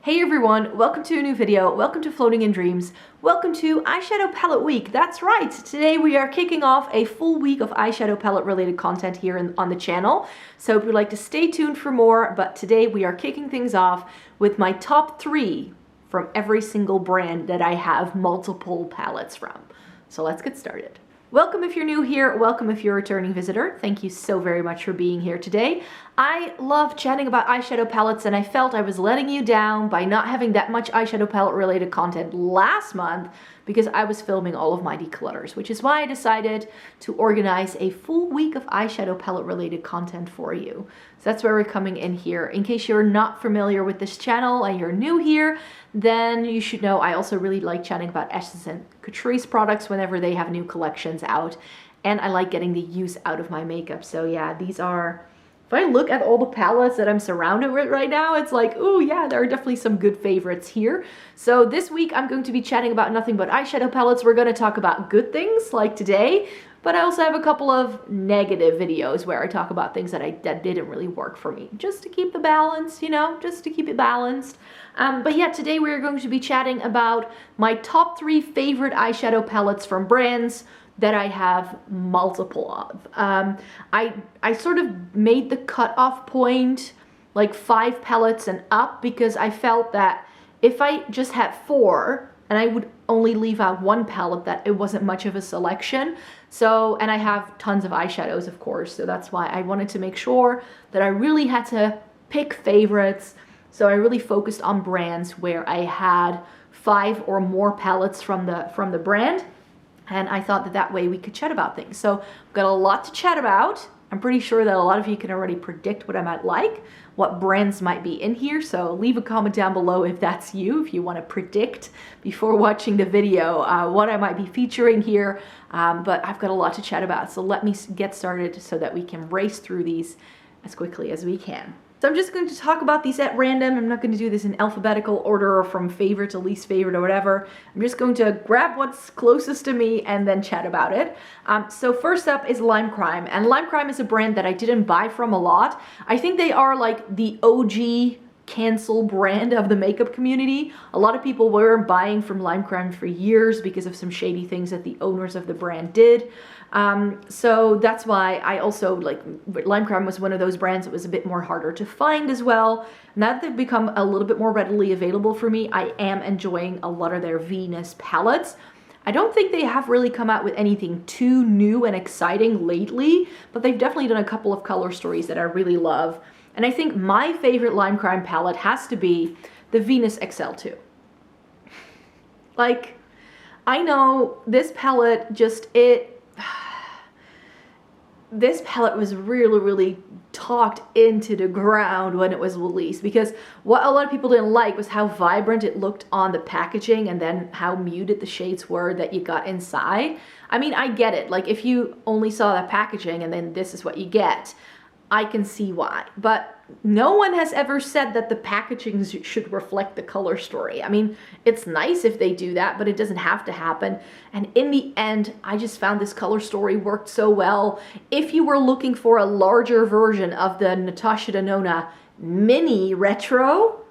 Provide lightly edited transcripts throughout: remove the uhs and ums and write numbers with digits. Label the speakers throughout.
Speaker 1: Hey everyone, welcome to a new video, welcome to Floating in Dreams, welcome to Eyeshadow Palette Week. That's right, today we are kicking off a full week of eyeshadow palette related content here on the channel. So if you'd like to stay tuned for more, but today we are kicking things off with my top 3 from every single brand that I have multiple palettes from. So let's get started. Welcome if you're new here, welcome if you're a returning visitor. Thank you so very much for being here today. I love chatting about eyeshadow palettes and I felt I was letting you down by not having that much eyeshadow palette related content last month because I was filming all of my declutters, which is why I decided to organize a full week of eyeshadow palette related content for you. So that's where we're coming in here. In case you're not familiar with this channel and you're new here, then you should know I also really like chatting about Essence and Catrice products whenever they have new collections out. And I like getting the use out of my makeup. So yeah, these are, if I look at all the palettes that I'm surrounded with right now, it's like, oh yeah, there are definitely some good favorites here. So this week I'm going to be chatting about nothing but eyeshadow palettes. We're going to talk about good things like today, but I also have a couple of negative videos where I talk about things that didn't really work for me, just to keep the balance, you know, just to keep it balanced. But yeah, today we're going to be chatting about my top 3 favorite eyeshadow palettes from brands that I have multiple of. I sort of made the cutoff point like 5 palettes and up because I felt that if I just had 4 and I would only leave out 1 palette, that it wasn't much of a selection. So, and I have tons of eyeshadows, of course, so that's why I wanted to make sure that I really had to pick favorites. So I really focused on brands where I had 5 or more palettes from the brand. And I thought that way we could chat about things. So I've got a lot to chat about. I'm pretty sure that a lot of you can already predict what I might like, what brands might be in here. So leave a comment down below if that's you, if you want to predict before watching the video what I might be featuring here. But I've got a lot to chat about. So let me get started so that we can race through these as quickly as we can. So I'm just going to talk about these at random. I'm not going to do this in alphabetical order or from favorite to least favorite or whatever. I'm just going to grab what's closest to me and then chat about it. So first up is Lime Crime. And Lime Crime is a brand that I didn't buy from a lot. I think they are like the OG cancel brand of the makeup community. A lot of people were buying from Lime Crime for years because of some shady things that the owners of the brand did. So that's why I also like Lime Crime was one of those brands that was a bit more harder to find as well. Now that they've become a little bit more readily available for me, I am enjoying a lot of their Venus palettes. I don't think they have really come out with anything too new and exciting lately, but they've definitely done a couple of color stories that I really love. And I think my favorite Lime Crime palette has to be the Venus XL2. Like, I know this palette this palette was really talked into the ground when it was released, because what a lot of people didn't like was how vibrant it looked on the packaging and then how muted the shades were that you got inside. I mean, I get it. Like, if you only saw the packaging and then this is what you get, I can see why. But no one has ever said that the packaging should reflect the color story. I mean, it's nice if they do that, but it doesn't have to happen. And in the end, I just found this color story worked so well. If you were looking for a larger version of the Natascha Denona mini retro,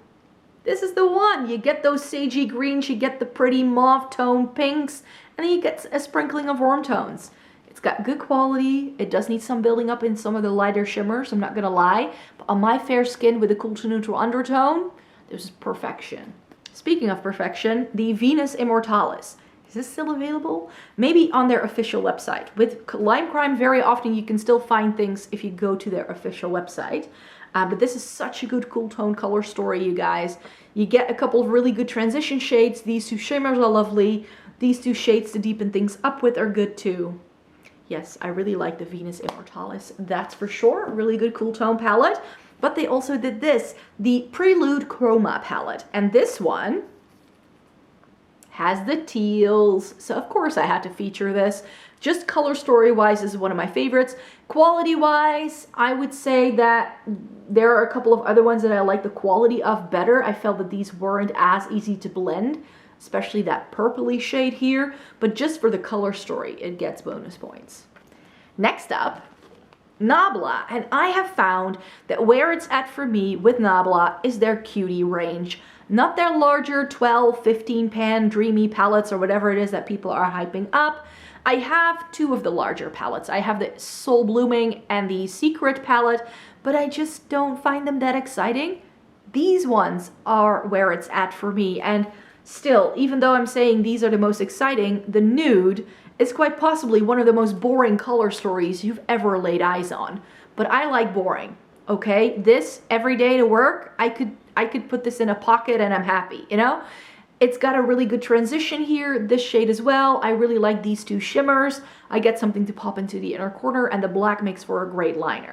Speaker 1: this is the one. You get those sagey greens, you get the pretty mauve tone pinks, and then you get a sprinkling of warm tones. It's got good quality. It does need some building up in some of the lighter shimmers, I'm not gonna lie. But on my fair skin with a cool to neutral undertone, this is perfection. Speaking of perfection, the Venus Immortalis. Is this still available? Maybe on their official website. With Lime Crime, very often you can still find things if you go to their official website. But this is such a good cool tone color story, you guys. You get a couple of really good transition shades. These 2 shimmers are lovely. These 2 shades to deepen things up with are good too. Yes, I really like the Venus Immortalis, that's for sure. Really good cool tone palette. But they also did this, the Prelude Chroma palette. And this one has the teals. So of course I had to feature this. Just color story wise, this is one of my favorites. Quality wise, I would say that there are a couple of other ones that I like the quality of better. I felt that these weren't as easy to blend, especially that purpley shade here, but just for the color story, it gets bonus points. Next up, Nabla, and I have found that where it's at for me with Nabla is their Cutie range. Not their larger 12, 15 pan dreamy palettes or whatever it is that people are hyping up. I have two of the larger palettes. I have the Soul Blooming and the Secret palette, but I just don't find them that exciting. These ones are where it's at for me, and still, even though I'm saying these are the most exciting, the Nude is quite possibly one of the most boring color stories you've ever laid eyes on. But I like boring, okay? This, every day to work, I could put this in a pocket and I'm happy, you know? It's got a really good transition here, this shade as well. I really like these two shimmers. I get something to pop into the inner corner, and the black makes for a great liner.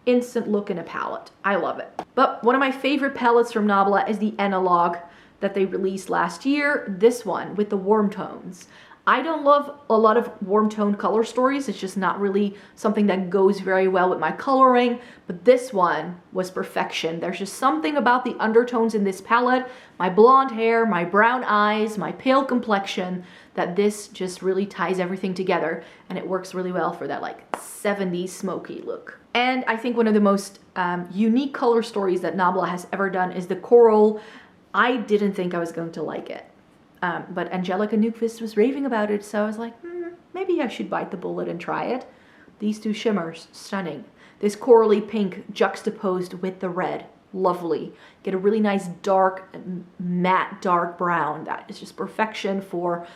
Speaker 1: Instant look in a palette. I love it. But one of my favorite palettes from Nabla is the Analog that they released last year. This one with the warm tones. I don't love a lot of warm tone color stories. It's just not really something that goes very well with my coloring, but this one was perfection. There's just something about the undertones in this palette, my blonde hair, my brown eyes, my pale complexion, that this just really ties everything together, and it works really well for that like 70s smoky look. And I think one of the most unique color stories that Nabla has ever done is the Coral. I didn't think I was going to like it. But Angelica Newquist was raving about it, so I was like, maybe I should bite the bullet and try it. These two shimmers, stunning. This corally pink juxtaposed with the red, lovely. Get a really nice dark, matte dark brown. That is just perfection for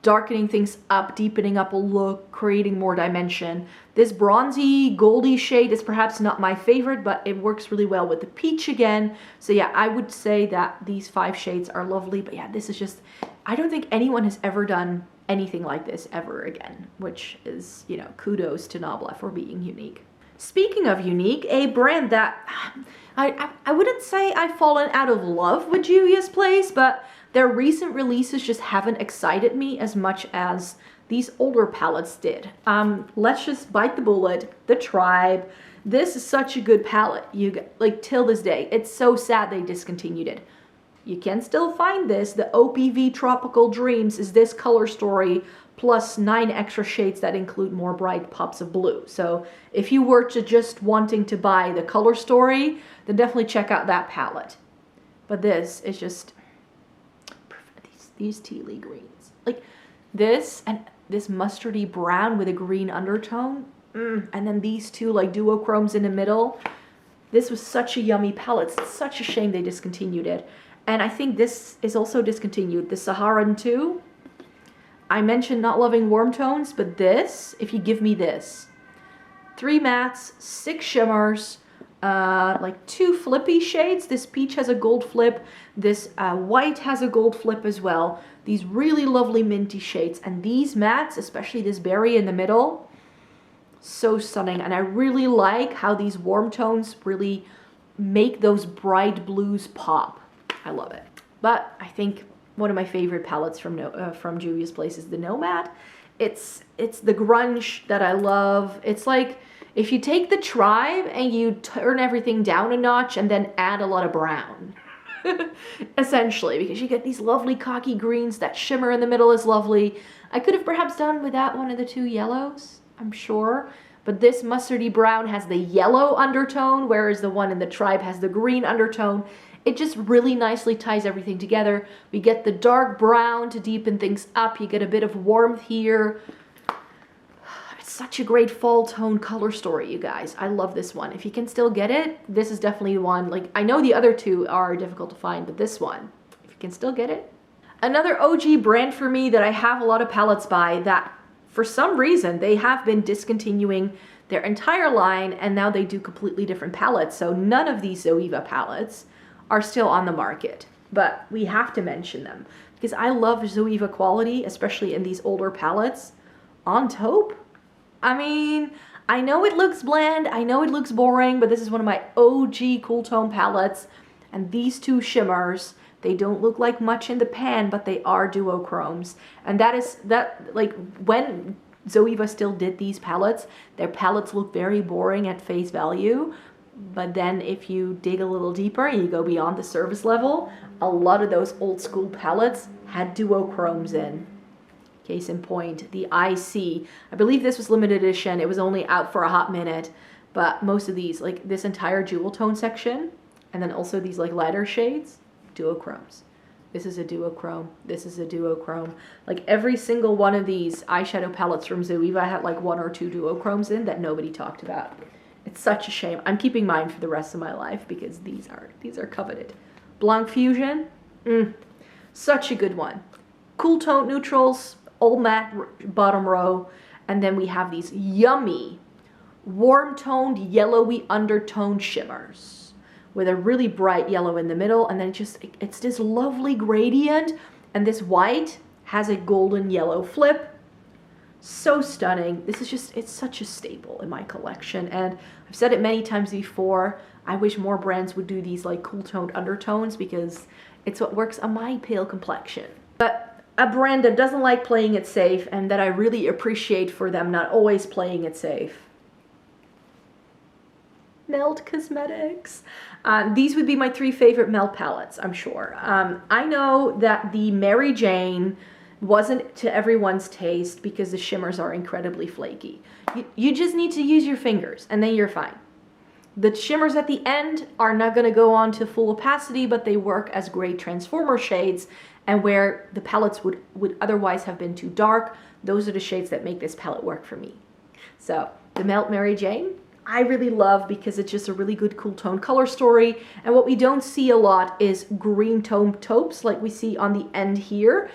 Speaker 1: darkening things up, deepening up a look, creating more dimension. This bronzy, goldy shade is perhaps not my favorite, but it works really well with the peach again. So yeah, I would say that these 5 shades are lovely, but yeah, this is just, I don't think anyone has ever done anything like this ever again, which is, you know, kudos to Nabla for being unique. Speaking of unique, a brand that I wouldn't say I've fallen out of love with Juvia's Place, but their recent releases just haven't excited me as much as these older palettes did. Let's just bite the bullet. The Tribe. This is such a good palette. Like till this day, it's so sad they discontinued it. You can still find this. The OPV Tropical Dreams is this color story plus 9 extra shades that include more bright pops of blue. So if you were to just wanting to buy the color story, then definitely check out that palette. But this is just these tealy greens, like this and this mustardy brown with a green undertone, and then these two like duochromes in the middle. This was such a yummy palette. It's such a shame they discontinued it. And I think this is also discontinued. The Saharan 2. I mentioned not loving warm tones, but this, if you give me this, 3 mattes, 6 shimmers, like 2 flippy shades. This peach has a gold flip. This white has a gold flip as well. These really lovely minty shades. And these mattes, especially this berry in the middle, so stunning. And I really like how these warm tones really make those bright blues pop. I love it. But I think one of my favorite palettes from Juvia's Place is the Nomad. It's the grunge that I love. It's like if you take the Tribe and you turn everything down a notch and then add a lot of brown. Essentially, because you get these lovely cocky greens. That shimmer in the middle is lovely. I could have perhaps done without one of the 2 yellows, I'm sure. But this mustardy brown has the yellow undertone, whereas the one in the Tribe has the green undertone. It just really nicely ties everything together. We get the dark brown to deepen things up. You get a bit of warmth here. It's such a great fall tone color story, you guys. I love this one. If you can still get it, this is definitely one. Like, I know the other 2 are difficult to find, but this one, if you can still get it. Another OG brand for me that I have a lot of palettes by, that for some reason they have been discontinuing their entire line, and now they do completely different palettes. So none of these Zoeva palettes are still on the market, but we have to mention them because I love Zoeva quality, especially in these older palettes. On taupe, I mean, I know it looks bland, I know it looks boring, but this is one of my OG cool tone palettes, and these 2 shimmers, they don't look like much in the pan, but they are duochromes, and like when Zoeva still did these palettes, their palettes look very boring at face value. But then if you dig a little deeper and you go beyond the surface level, a lot of those old school palettes had duochromes in. Case in point, the IC. I believe this was limited edition. It was only out for a hot minute. But most of these, like this entire jewel tone section, and then also these like lighter shades, duochromes. This is a duochrome. This is a duochrome. Like every single one of these eyeshadow palettes from Zoeva had like 1 or 2 duochromes in that nobody talked about. It's such a shame. I'm keeping mine for the rest of my life because these are coveted. Blanc Fusion, such a good one. Cool tone neutrals, all matte bottom row, and then we have these yummy warm toned yellowy undertone shimmers with a really bright yellow in the middle, and then it's this lovely gradient, and this white has a golden yellow flip. So stunning. This is just, it's such a staple in my collection, and I've said it many times before, I wish more brands would do these like cool toned undertones because it's what works on my pale complexion. But a brand that doesn't like playing it safe and that I really appreciate for them not always playing it safe. Melt Cosmetics. These would be my 3 favorite Melt palettes, I'm sure. I know that the Mary Jane wasn't to everyone's taste because the shimmers are incredibly flaky. You just need to use your fingers and then you're fine. The shimmers at the end are not going to go on to full opacity, but they work as great transformer shades, and where the palettes would otherwise have been too dark, those are the shades that make this palette work for me. So the Melt Mary Jane, I really love because it's just a really good cool tone color story, and what we don't see a lot is green tone taupes like we see on the end here.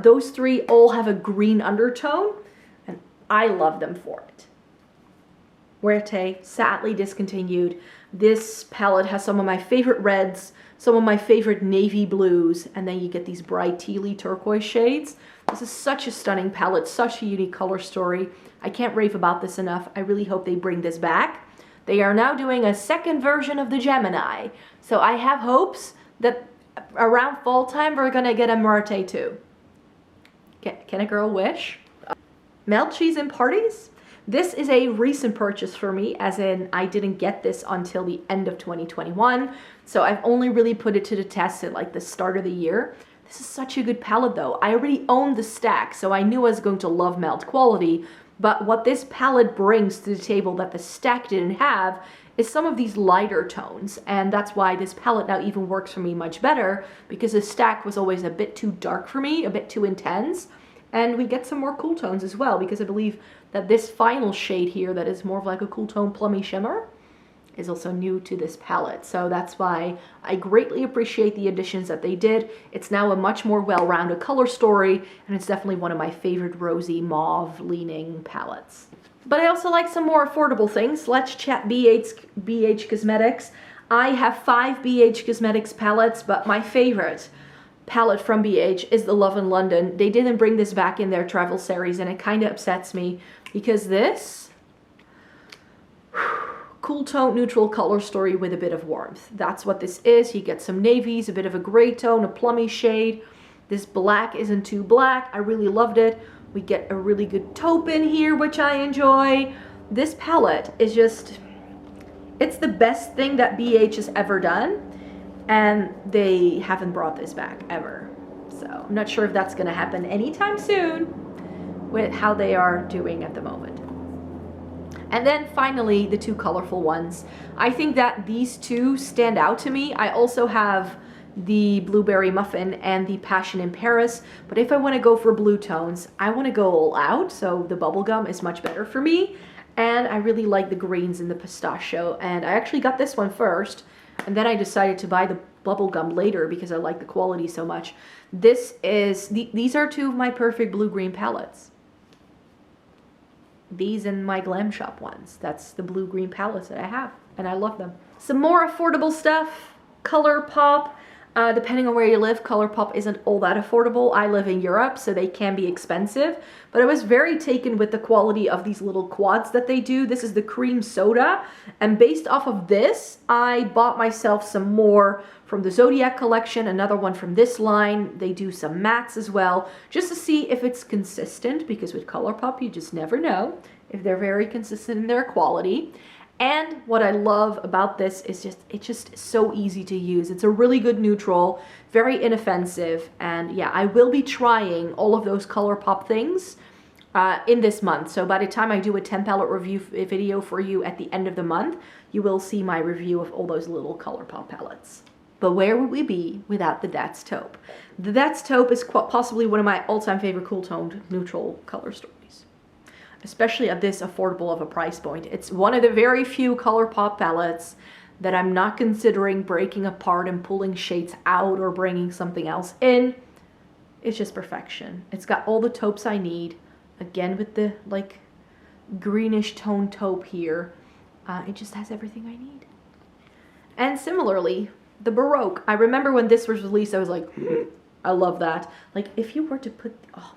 Speaker 1: Those 3 all have a green undertone, and I love them for it. Muerte, sadly discontinued. This palette has some of my favorite reds, some of my favorite navy blues, and then you get these bright tealy turquoise shades. This is such a stunning palette, such a unique color story. I can't rave about this enough. I really hope they bring this back. They are now doing a second version of the Gemini, so I have hopes that around fall time we're gonna get a Muerte too. Can a girl wish? Melt Cheese and Parties? This is a recent purchase for me, as in I didn't get this until the end of 2021, so I've only really put it to the test at like the start of the year. This is such a good palette though. I already owned the stack, so I knew I was going to love Melt quality, but what this palette brings to the table that the stack didn't have is some of these lighter tones, and that's why this palette now even works for me much better, because the stack was always a bit too dark for me, a bit too intense, and we get some more cool tones as well, because I believe that this final shade here that is more of like a cool tone plummy shimmer is also new to this palette. So that's why I greatly appreciate the additions that they did. It's now a much more well-rounded color story, and it's definitely one of my favorite rosy mauve leaning palettes. But I also like some more affordable things. Let's chat BH Cosmetics. I have 5 BH Cosmetics palettes, but my favorite palette from BH is the Love in London. They didn't bring this back in their travel series, and it kind of upsets me because this cool tone neutral color story with a bit of warmth. That's what this is. You get some navies, a bit of a gray tone, a plummy shade. This black isn't too black. I really loved it. We get a really good taupe in here, which I enjoy. This palette is just, it's the best thing that BH has ever done, and they haven't brought this back ever. So I'm not sure if that's gonna happen anytime soon with how they are doing at the moment. And then finally, the 2 colorful ones. I think that these 2 stand out to me. I also have the Blueberry Muffin and the Passion in Paris, but if I want to go for blue tones, I want to go all out, so the bubblegum is much better for me, and I really like the greens and the pistachio, and I actually got this one first, and then I decided to buy the bubblegum later because I like the quality so much. These are 2 of my perfect blue-green palettes. These and my Glam Shop ones. That's the blue-green palettes that I have, and I love them. Some more affordable stuff, Colourpop. Depending on where you live, Colourpop isn't all that affordable. I live in Europe, so they can be expensive, but I was very taken with the quality of these little quads that they do. This is the cream soda, and based off of this, I bought myself some more from the Zodiac collection, another one from this line. They do some mattes as well, just to see if it's consistent, because with Colourpop, you just never know if they're very consistent in their quality. And what I love about this is it's just so easy to use. It's a really good neutral, very inoffensive, and yeah, I will be trying all of those Colourpop things in this month. So by the time I do a 10 palette review video for you at the end of the month, you will see my review of all those little Colourpop palettes. But where would we be without the That's Taupe? The That's Taupe is possibly one of my all-time favorite cool toned neutral color stories, especially at this affordable of a price point. It's one of the very few Colourpop palettes that I'm not considering breaking apart and pulling shades out or bringing something else in. It's just perfection. It's got all the taupes I need. Again, with the like greenish tone taupe here. It just has everything I need. And similarly, the Baroque. I remember when this was released, I was like, I love that. Like, if you were to put, oh,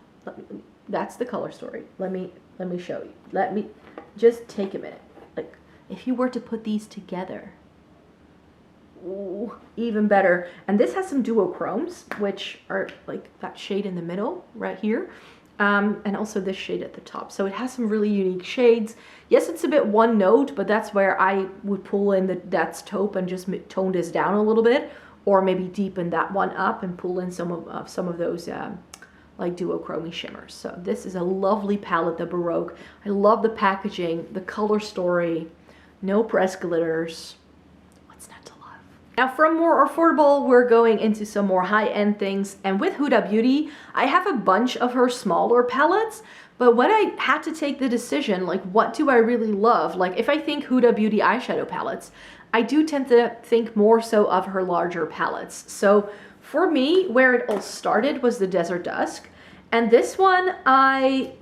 Speaker 1: that's the color story. Let me show you. Let me just take a minute. Like, if you were to put these together, ooh, even better. And this has some duochromes, which are like that shade in the middle right here. And also this shade at the top. So it has some really unique shades. Yes, it's a bit one note, but that's where I would pull in the That's Taupe and just tone this down a little bit, or maybe deepen that one up and pull in some of those like duochromy shimmers. So this is a lovely palette, the Baroque. I love the packaging, the color story, no press glitters. What's not to love? Now from more affordable, we're going into some more high-end things. And with Huda Beauty, I have a bunch of her smaller palettes, but when I had to take the decision, like what do I really love? Like if I think Huda Beauty eyeshadow palettes, I do tend to think more so of her larger palettes. So for me, where it all started was the Desert Dusk. And this one, I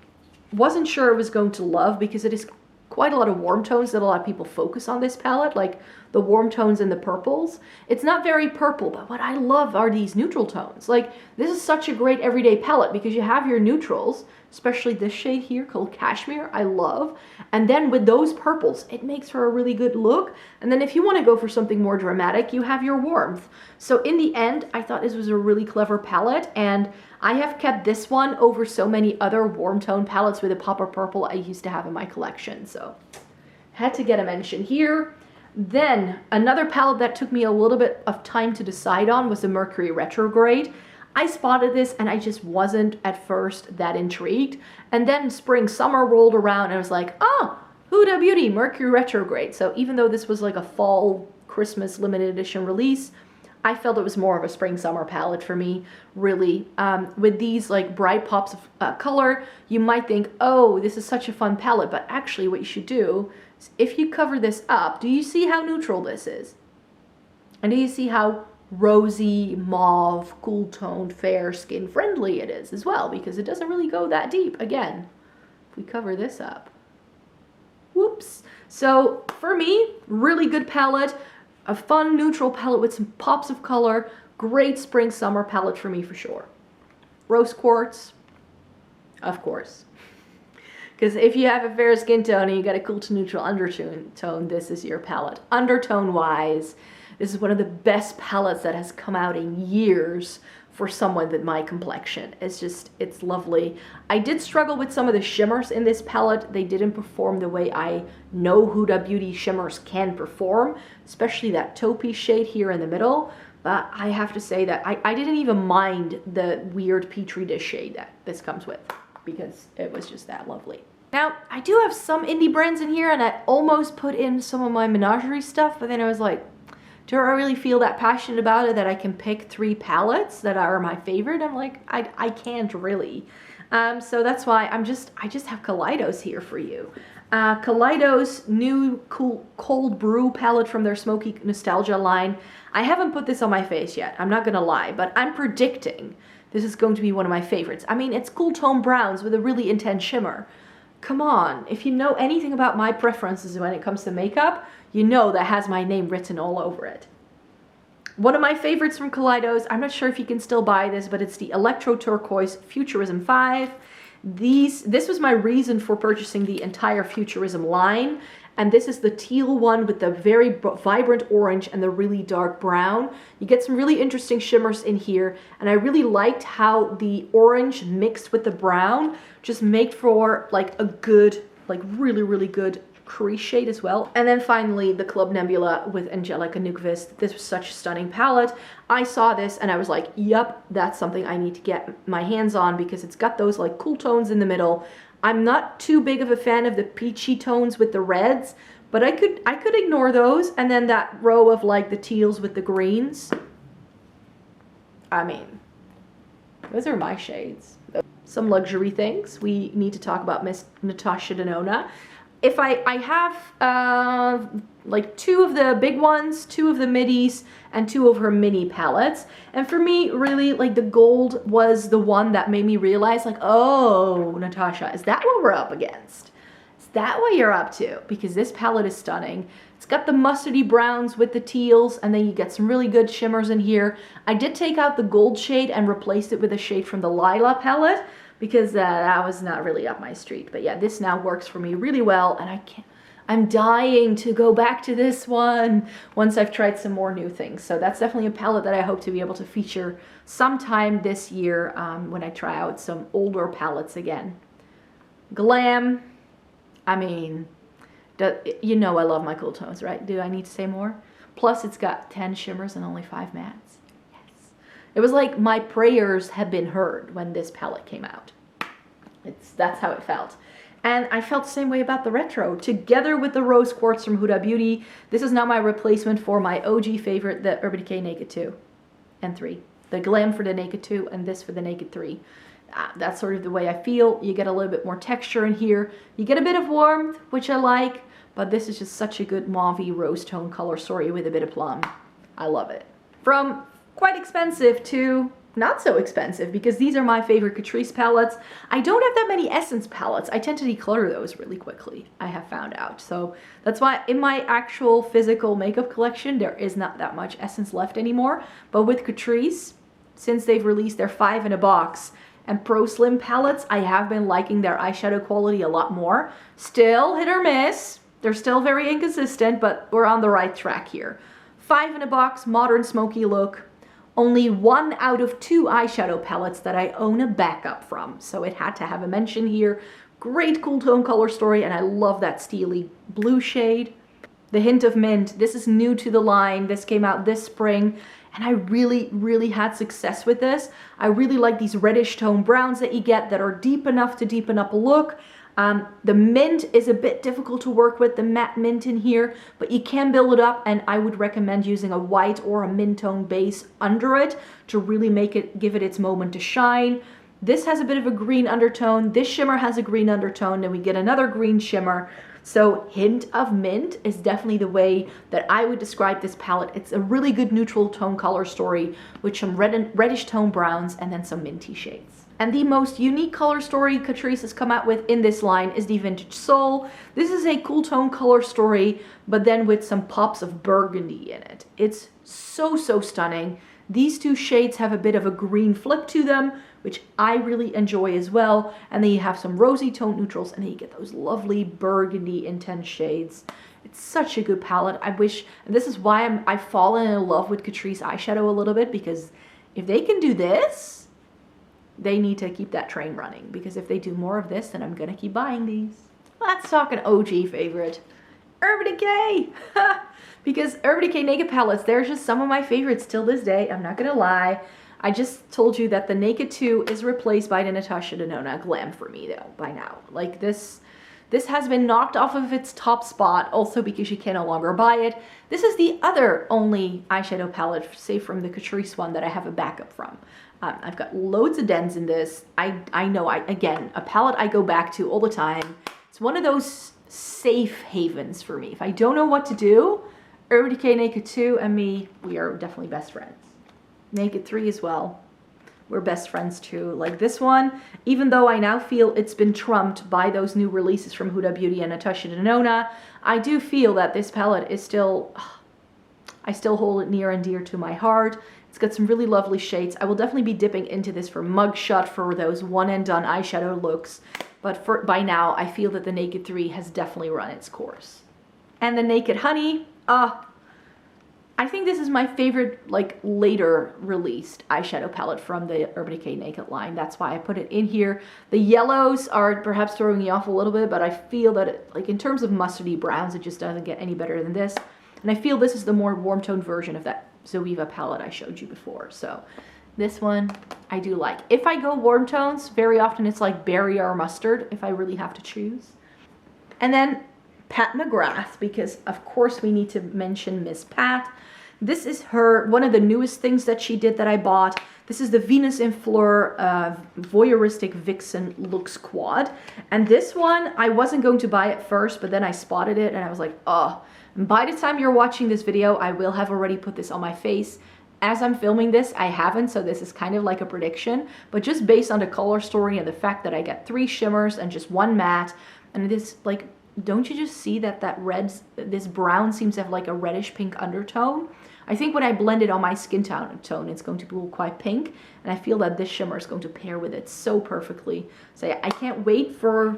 Speaker 1: wasn't sure I was going to love because it is quite a lot of warm tones that a lot of people focus on this palette, like the warm tones and the purples. It's not very purple, but what I love are these neutral tones. Like, this is such a great everyday palette because you have your neutrals, especially this shade here called Cashmere, I love. And then with those purples, it makes for a really good look. And then if you want to go for something more dramatic, you have your warmth. So in the end, I thought this was a really clever palette, and I have kept this one over so many other warm tone palettes with a pop of purple I used to have in my collection. So had to get a mention here. Then another palette that took me a little bit of time to decide on was the Mercury Retrograde. I spotted this and I just wasn't at first that intrigued. And then spring summer rolled around and I was like, oh, Huda Beauty Mercury Retrograde. So even though this was like a fall Christmas limited edition release, I felt it was more of a spring summer palette for me, really. With these like bright pops of color, you might think, oh, this is such a fun palette, but actually what you should do is if you cover this up, do you see how neutral this is? And do you see how rosy, mauve, cool toned, fair, skin friendly it is as well? Because it doesn't really go that deep. Again, if we cover this up, whoops. So for me, really good palette. A fun neutral palette with some pops of color. Great spring summer palette for me for sure. Rose quartz, of course. Because if you have a fair skin tone and you got a cool to neutral undertone, this is your palette. Undertone wise, this is one of the best palettes that has come out in years for someone with my complexion. It's just, it's lovely. I did struggle with some of the shimmers in this palette. They didn't perform the way I know Huda Beauty shimmers can perform, especially that taupey shade here in the middle. But I have to say that I didn't even mind the weird Petri dish shade that this comes with because it was just that lovely. Now, I do have some indie brands in here and I almost put in some of my menagerie stuff, but then I was like, do I really feel that passionate about it that I can pick 3 palettes that are my favorite? I'm like, I can't really. So that's why I just have Kaleidos here for you. Kaleidos new cool cold brew palette from their Smoky Nostalgia line. I haven't put this on my face yet, I'm not gonna lie, but I'm predicting this is going to be one of my favorites. I mean, it's cool tone browns with a really intense shimmer. Come on, if you know anything about my preferences when it comes to makeup, you know that has my name written all over it. One of my favorites from Kaleidos, I'm not sure if you can still buy this, but it's the Electro Turquoise Futurism 5. This was my reason for purchasing the entire Futurism line. And this is the teal one with the very vibrant orange and the really dark brown. You get some really interesting shimmers in here. And I really liked how the orange mixed with the brown just made for like a good, like really, really good crease shade as well. And then finally the Club Nebula with Angelica Nukvist. This was such a stunning palette. I saw this and I was like, yep, that's something I need to get my hands on because it's got those like cool tones in the middle. I'm not too big of a fan of the peachy tones with the reds, but I could ignore those. And then that row of like the teals with the greens, I mean, those are my shades. Some luxury things. We need to talk about Miss Natascha Denona. If I have like 2 of the big ones, 2 of the middies, and 2 of her mini palettes. And for me, really, like the gold was the one that made me realize, like, oh, Natascha, is that what we're up against? Is that what you're up to? Because this palette is stunning. It's got the mustardy browns with the teals, and then you get some really good shimmers in here. I did take out the gold shade and replaced it with a shade from the Lila palette, because that was not really up my street. But yeah, this now works for me really well, and I'm dying to go back to this one once I've tried some more new things. So that's definitely a palette that I hope to be able to feature sometime this year when I try out some older palettes again. Glam, I mean, you know I love my cool tones, right? Do I need to say more? Plus it's got 10 shimmers and only 5 mattes. It was like my prayers had been heard when this palette came out. That's how it felt. And I felt the same way about the retro. Together with the rose quartz from Huda Beauty, this is now my replacement for my OG favorite, the Urban Decay Naked 2 and 3. The Glam for the Naked 2 and this for the Naked 3. That's sort of the way I feel. You get a little bit more texture in here. You get a bit of warmth, which I like, but this is just such a good mauve-y rose tone color story with a bit of plum. I love it. From quite expensive to not so expensive, because these are my favorite Catrice palettes. I don't have that many Essence palettes. I tend to declutter those really quickly, I have found out. So that's why in my actual physical makeup collection, there is not that much Essence left anymore. But with Catrice, since they've released their 5 in a box and Pro Slim palettes, I have been liking their eyeshadow quality a lot more. Still hit or miss. They're still very inconsistent, but we're on the right track here. 5 in a box, modern smoky look. Only 1 out of 2 eyeshadow palettes that I own a backup from, so it had to have a mention here. Great cool tone color story, and I love that steely blue shade. The Hint of Mint, this is new to the line. This came out this spring, and I really had success with this. I really like these reddish tone browns that you get that are deep enough to deepen up a look. The mint is a bit difficult to work with, the matte mint in here, but you can build it up, and I would recommend using a white or a mint tone base under it to really give it its moment to shine. This has a bit of a green undertone. This shimmer has a green undertone, then we get another green shimmer. So Hint of Mint is definitely the way that I would describe this palette. It's a really good neutral tone color story with some reddish tone browns and then some minty shades. And the most unique color story Catrice has come out with in this line is the Vintage Soul. This is a cool tone color story, but then with some pops of burgundy in it. It's so stunning. These 2 shades have a bit of a green flip to them, which I really enjoy as well. And then you have some rosy tone neutrals, and then you get those lovely burgundy intense shades. It's such a good palette. I wish, and this is why I've fallen in love with Catrice eyeshadow a little bit, because if they can do this, they need to keep that train running, because if they do more of this, then I'm gonna keep buying these. Let's talk an OG favorite, Urban Decay. Because Urban Decay Naked palettes, they're just some of my favorites till this day, I'm not gonna lie. I just told you that the Naked 2 is replaced by the Natascha Denona Glam for me though, by now. Like this has been knocked off of its top spot, also because you can no longer buy it. This is the other only eyeshadow palette, say from the Catrice one, that I have a backup from. I've got loads of dens in this. I know, again, a palette I go back to all the time. It's one of those safe havens for me. If I don't know what to do, Urban Decay Naked 2 and me, we are definitely best friends. Naked 3 as well. We're best friends too. Like this one, even though I now feel it's been trumped by those new releases from Huda Beauty and Natascha Denona, I do feel that this palette is still, I still hold it near and dear to my heart. It's got some really lovely shades. I will definitely be dipping into this for mugshot for those one and done eyeshadow looks. But by now, I feel that the Naked 3 has definitely run its course. And the Naked Honey, I think this is my favorite, like, later released eyeshadow palette from the Urban Decay Naked line. That's why I put it in here. The yellows are perhaps throwing me off a little bit, but I feel that, in terms of mustardy browns, it just doesn't get any better than this. And I feel this is the more warm toned version of that Zoeva palette I showed you before. So this one I do like. If I go warm tones, very often it's like berry or mustard if I really have to choose. And then Pat McGrath, because of course we need to mention Miss Pat. This is one of the newest things that she did that I bought. This is the Venus in Fleur Voyeuristic Vixen Looks Quad. And this one, I wasn't going to buy it first, but then I spotted it and I was like, oh. And by the time you're watching this video, I will have already put this on my face. As I'm filming this, I haven't, so this is kind of like a prediction. But just based on the color story and the fact that I get 3 shimmers and just 1 matte, and this, like, don't you just see that this brown seems to have like a reddish pink undertone? I think when I blend it on my skin tone, it's going to be quite pink, and I feel that this shimmer is going to pair with it so perfectly. So yeah, I can't wait for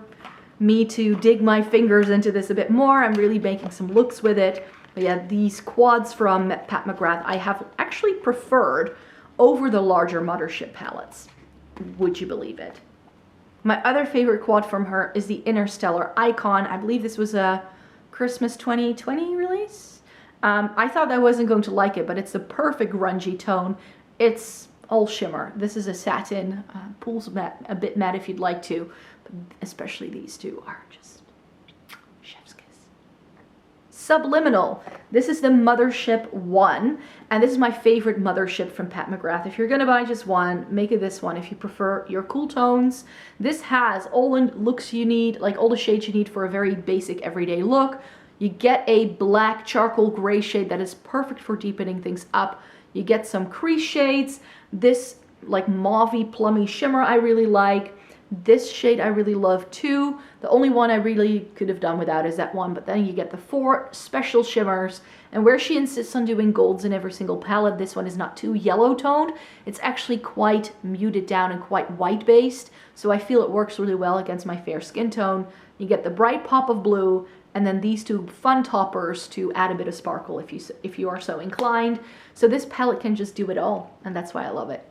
Speaker 1: me to dig my fingers into this a bit more. I'm really making some looks with it. But yeah, these quads from Pat McGrath I have actually preferred over the larger Mothership palettes. Would you believe it? My other favorite quad from her is the Interstellar Icon. I believe this was a Christmas 2020 release. I thought I wasn't going to like it, but it's the perfect grungy tone. It's all shimmer. This is a satin, pools matte, a bit matte if you'd like to, but especially these two are just chef's kiss. Subliminal. This is the Mothership 1, and this is my favorite Mothership from Pat McGrath. If you're gonna buy just one, make it this one if you prefer your cool tones. This has all the looks you need, like all the shades you need for a very basic everyday look. You get a black charcoal gray shade that is perfect for deepening things up. You get some crease shades. This like mauvey plummy shimmer I really like. This shade I really love too. The only one I really could have done without is that one, but then you get the 4 special shimmers. And where she insists on doing golds in every single palette, this one is not too yellow toned. It's actually quite muted down and quite white based. So I feel it works really well against my fair skin tone. You get the bright pop of blue, and then these 2 fun toppers to add a bit of sparkle if you are so inclined. So this palette can just do it all, and that's why I love it.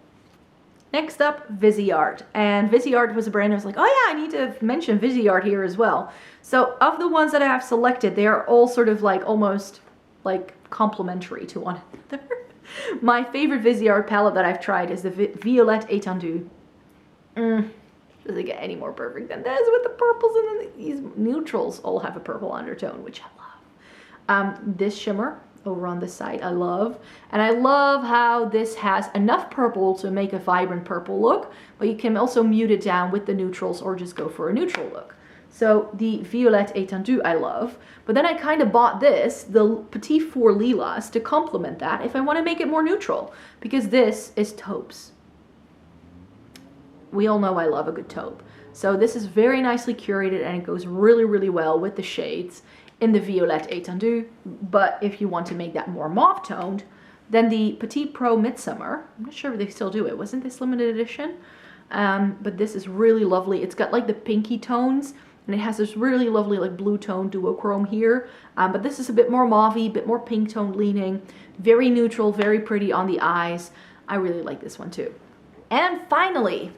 Speaker 1: Next up, Viseart. And Viseart was a brand I was like, oh yeah, I need to mention Viseart here as well. So of the ones that I have selected, they are all sort of like almost like complementary to one another. My favorite Viseart palette that I've tried is the Violette Étendue. Doesn't get any more perfect than this with the purples, and then these neutrals all have a purple undertone, which I love. This shimmer over on this side I love, and I love how this has enough purple to make a vibrant purple look, but you can also mute it down with the neutrals or just go for a neutral look. So the Violette Étendue I love, but then I kind of bought this, the Petit Four Lilas, to complement that if I want to make it more neutral, because this is taupes. We all know I love a good taupe. So this is very nicely curated, and it goes really, really well with the shades in the Violette Étendue. But if you want to make that more mauve toned, then the Petite Pro Midsummer, I'm not sure if they still do it, wasn't this limited edition? But this is really lovely. It's got like the pinky tones, and it has this really lovely like blue tone duochrome here. But this is a bit more mauvey, a bit more pink tone leaning, very neutral, very pretty on the eyes. I really like this one too. And finally,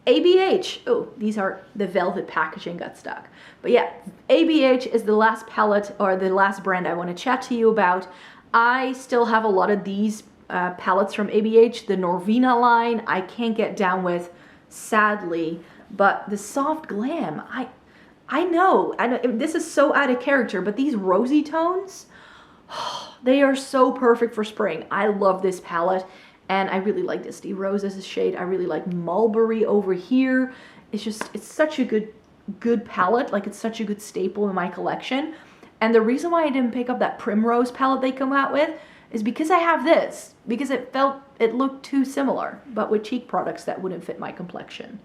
Speaker 1: ABH. Oh, these are the velvet packaging got stuck. But yeah, ABH is the last palette or the last brand I want to chat to you about. I still have a lot of these palettes from ABH. The Norvina line I can't get down with, sadly. But the Soft Glam, I know this is so out of character, but these rosy tones, they are so perfect for spring. I love this palette. And I really like this. The Rose as a shade. I really like Mulberry over here. It's just, it's such a good palette. Like, it's such a good staple in my collection. And the reason why I didn't pick up that Primrose palette they come out with is because I have this. Because it looked too similar, but with cheek products that wouldn't fit my complexion.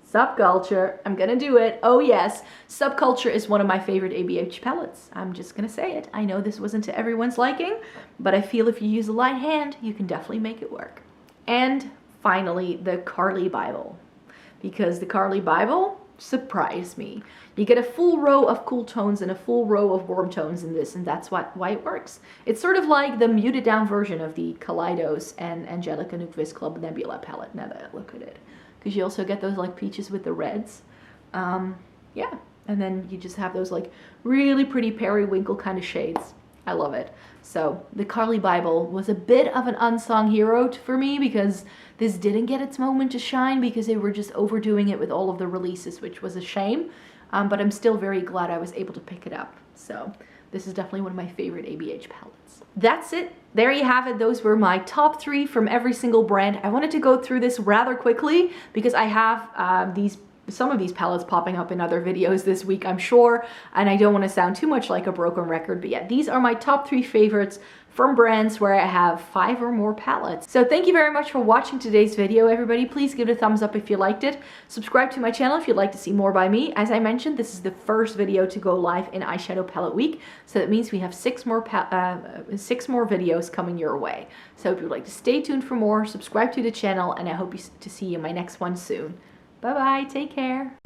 Speaker 1: Subculture. I'm gonna do it. Oh yes. Subculture is one of my favorite ABH palettes. I'm just gonna say it. I know this wasn't to everyone's liking, but I feel if you use a light hand, you can definitely make it work. And finally, the Carly Bible. Because the Carly Bible surprised me. You get a full row of cool tones and a full row of warm tones in this, and that's why it works. It's sort of like the muted down version of the Kaleidos and Angelica Nucvis Club Nebula palette, now that I look at it. Because you also get those like peaches with the reds. Yeah, and then you just have those like really pretty periwinkle kind of shades. I love it. So the Carly Bible was a bit of an unsung hero for me, because this didn't get its moment to shine because they were just overdoing it with all of the releases, which was a shame. But I'm still very glad I was able to pick it up. So this is definitely one of my favorite ABH palettes. That's it. there you have it. Those were my top 3 from every single brand. I wanted to go through this rather quickly because I have some of these palettes popping up in other videos this week, I'm sure, and I don't want to sound too much like a broken record, but yeah, these are my top 3 favorites from brands where I have 5 or more palettes. So thank you very much for watching today's video, everybody. Please give it a thumbs up if you liked it. Subscribe to my channel if you'd like to see more by me. As I mentioned, this is the first video to go live in Eyeshadow Palette Week, so that means we have 6 more videos coming your way. So if you'd like to stay tuned for more, subscribe to the channel, and I hope to see you in my next one soon. Bye bye, take care.